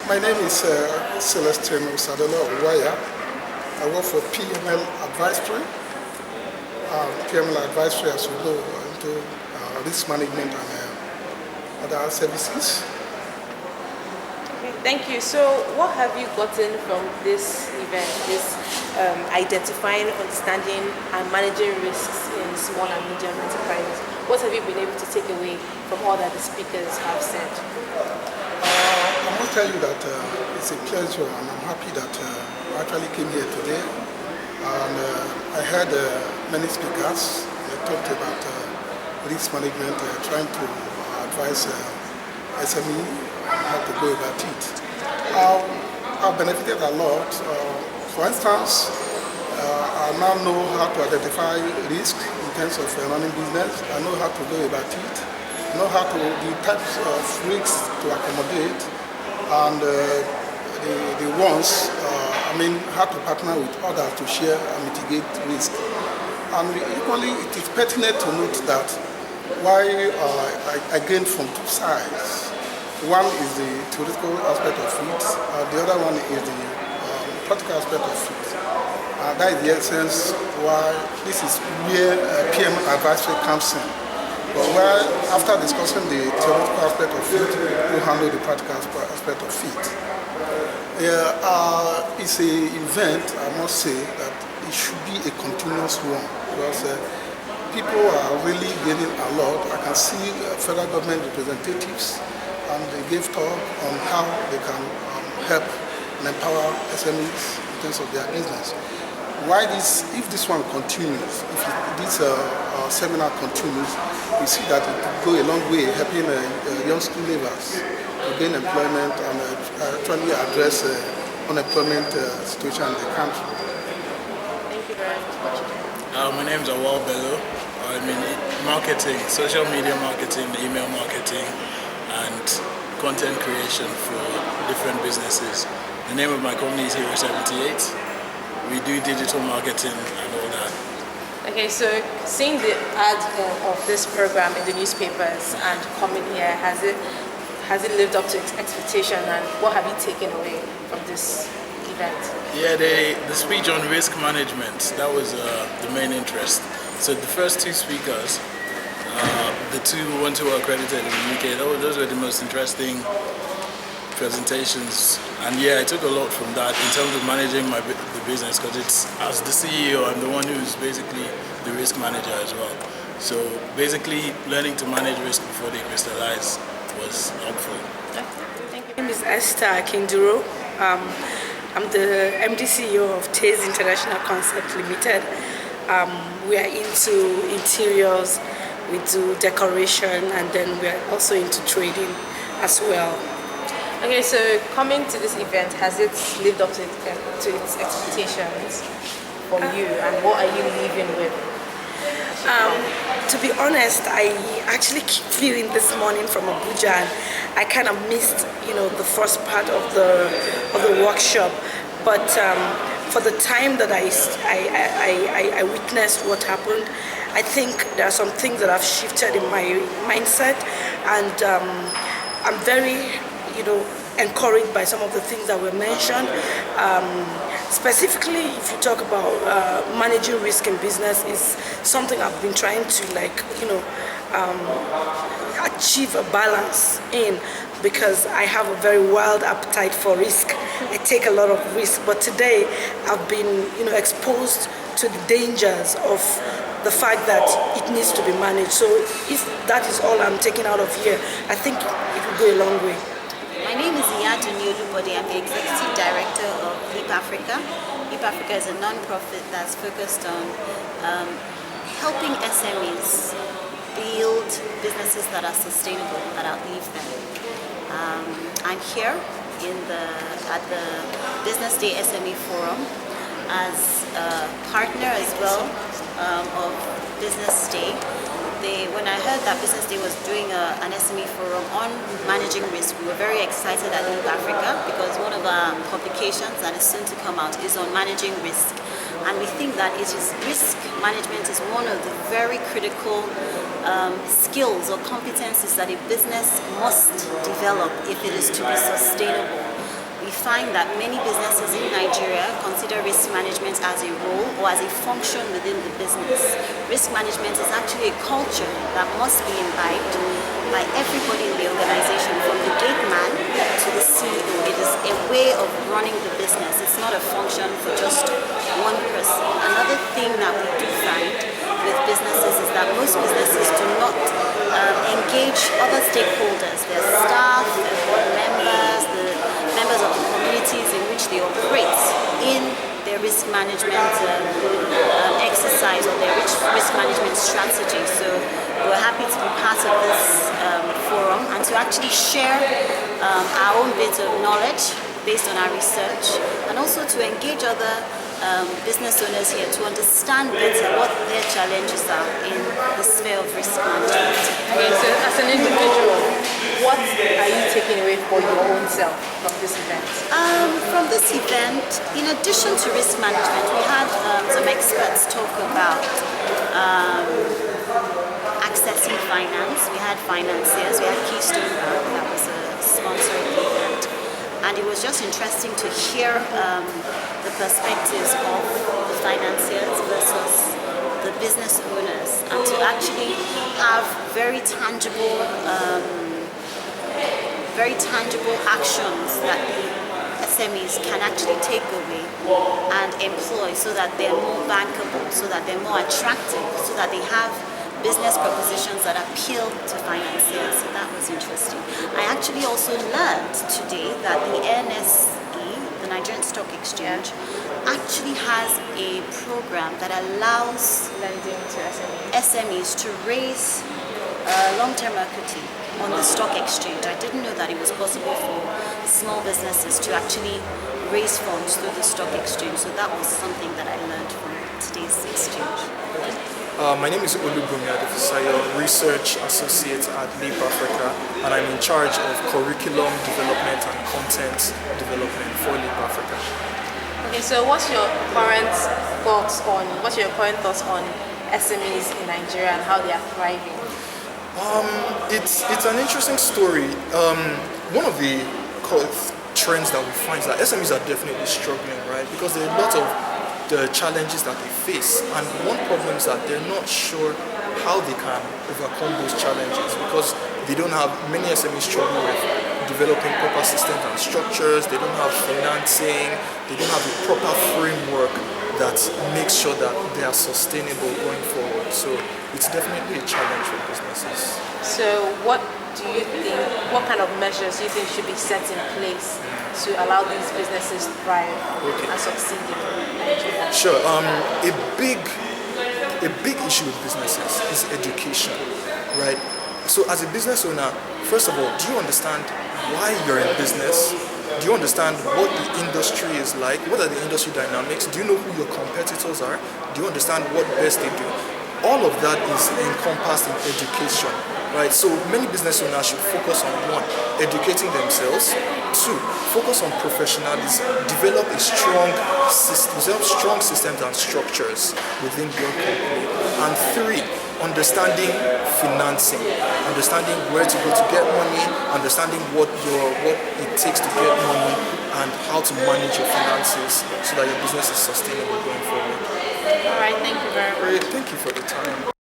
My name is Celestine Osadola Uwaya. I work for PML Advisory. PML Advisory, as you know, into risk management and other services. Okay, thank you. So what have you gotten from this event, this identifying, understanding and managing risks in small and medium enterprises? What have you been able to take away from all that the speakers have said? I must tell you that it's a pleasure and I'm happy that I actually came here today. And I heard many speakers. They talked about risk management, trying to advise SME how to go about it. I've benefited a lot. For instance, I now know how to identify risk in terms of running business. I know how to go about it. I know how to the types of risks to accommodate, and the ones, how to partner with others to share and mitigate risk. And equally, it is pertinent to note that why I gained from two sides. One is the theoretical aspect of it, the other one is the practical aspect of it. That is the essence why this is where PM advisory comes in. But where, after discussing the theoretical aspect of it, we handle the practical aspect of it. It's an event, I must say, that it should be a continuous one, because people are really gaining a lot. I can see federal government representatives, and they gave talk on how they can help and empower SMEs in terms of their business. Why this? If this one continues, if this seminar continues, we see that it will go a long way helping young skill laborers to gain employment and actually address unemployment situation in the country. Thank you very much. My name is Awal Bello. I'm in marketing, social media marketing, email marketing, and content creation for different businesses. The name of my company is Hero 78. We do digital marketing and all that. Okay, so seeing the ad of this program in the newspapers and coming here, has it lived up to expectation, and what have you taken away from this event? Yeah, the speech on risk management, that was the main interest. So the first two speakers, the two ones who were accredited in the UK, those were the most interesting presentations, and yeah, I took a lot from that in terms of managing the business, because it's, as the CEO, I'm the one who's basically the risk manager as well. So basically learning to manage risk before they crystallize was helpful. Thank you. My name is Esther Kinduro. I'm the MD CEO of Taze International Concept Limited. We are into interiors, we do decoration, and then we are also into trading as well. Okay, so coming to this event, has it lived up to its expectations for you, and what are you leaving with? To be honest, I actually flew in this morning from Abuja, and I kind of missed, the first part of the workshop. But for the time that I witnessed what happened, I think there are some things that have shifted in my mindset, and I'm very encouraged by some of the things that were mentioned. Specifically, if you talk about managing risk in business, is something I've been trying to achieve a balance in, because I have a very wild appetite for risk. I take a lot of risk, but today I've been exposed to the dangers of the fact that it needs to be managed. So if that is all I'm taking out of here, I think it will go a long way. My name is Iyaduni Olubode. I'm the Executive Director of Leap Africa. Leap Africa is a non-profit that's focused on helping SMEs build businesses that are sustainable, that outlive them. I'm here at the Businessday SME Forum as a partner as well of Businessday. When I heard that Businessday was doing an SME forum on managing risk, we were very excited at Leap Africa, because one of our publications that is soon to come out is on managing risk. And we think that risk management is one of the very critical skills or competencies that a business must develop if it is to be sustainable. find that many businesses in Nigeria consider risk management as a role or as a function within the business. Risk management is actually a culture that must be imbibed by everybody in the organization, from the gate man to the CEO. It is a way of running the business. It's not a function for just one person. Another thing that we do find with businesses is that most businesses do not engage other stakeholders, their staff, their board members, the members of the communities in which they operate in their risk management exercise or their risk management strategy. So we're happy to be part of this forum and to actually share our own bit of knowledge based on our research, and also to engage other business owners here to understand better what their challenges are in the sphere of risk management. Okay, so as an individual, what are you taking away for your own self from this event? From this event, in addition to risk management, we had some experts talk about accessing finance. We had financiers, we had Keystone Bank, that was a sponsor of the event. And it was just interesting to hear the perspectives of the financiers versus the business owners, and to actually have very tangible actions that the SMEs can actually take away and employ, so that they're more bankable, so that they're more attractive, so that they have business propositions that appeal to financiers. So that was interesting. I actually also learned today that the NSE, the Nigerian Stock Exchange, actually has a program that allows Lending to SMEs. SMEs to raise long-term equity on the stock exchange. I didn't know that it was possible for small businesses to actually raise funds through the stock exchange. So that was something that I learned from today's exchange. My name is Olubunmi Adefisayo, Research Associate at Leap Africa, and I'm in charge of curriculum development and content development for Leap Africa. Okay, so what's your current thoughts on SMEs in Nigeria and how they are thriving? It's an interesting story. One of the trends that we find is that SMEs are definitely struggling, right? Because there are a lot of the challenges that they face, and one problem is that they're not sure how they can overcome those challenges, because they don't have, many SMEs struggle with developing proper systems and structures, they don't have financing, they don't have a proper framework that makes sure that they are sustainable going forward. So it's definitely a challenge for businesses. So what kind of measures do you think should be set in place to allow these businesses to thrive and succeed in Nigeria? Sure. A big issue with businesses is education, right? So as a business owner, first of all, do you understand why you're in business? Do you understand what the industry is like? What are the industry dynamics? Do you know who your competitors are? Do you understand what best they do? All of that is encompassed in education, right? So many business owners should focus on one, educating themselves. Two, focus on professionalism, develop strong systems and structures within your company. And three, understanding financing, understanding where to go to get money, understanding what it takes to get money, and how to manage your finances so that your business is sustainable going forward. All right, thank you very much. Great, thank you for the time.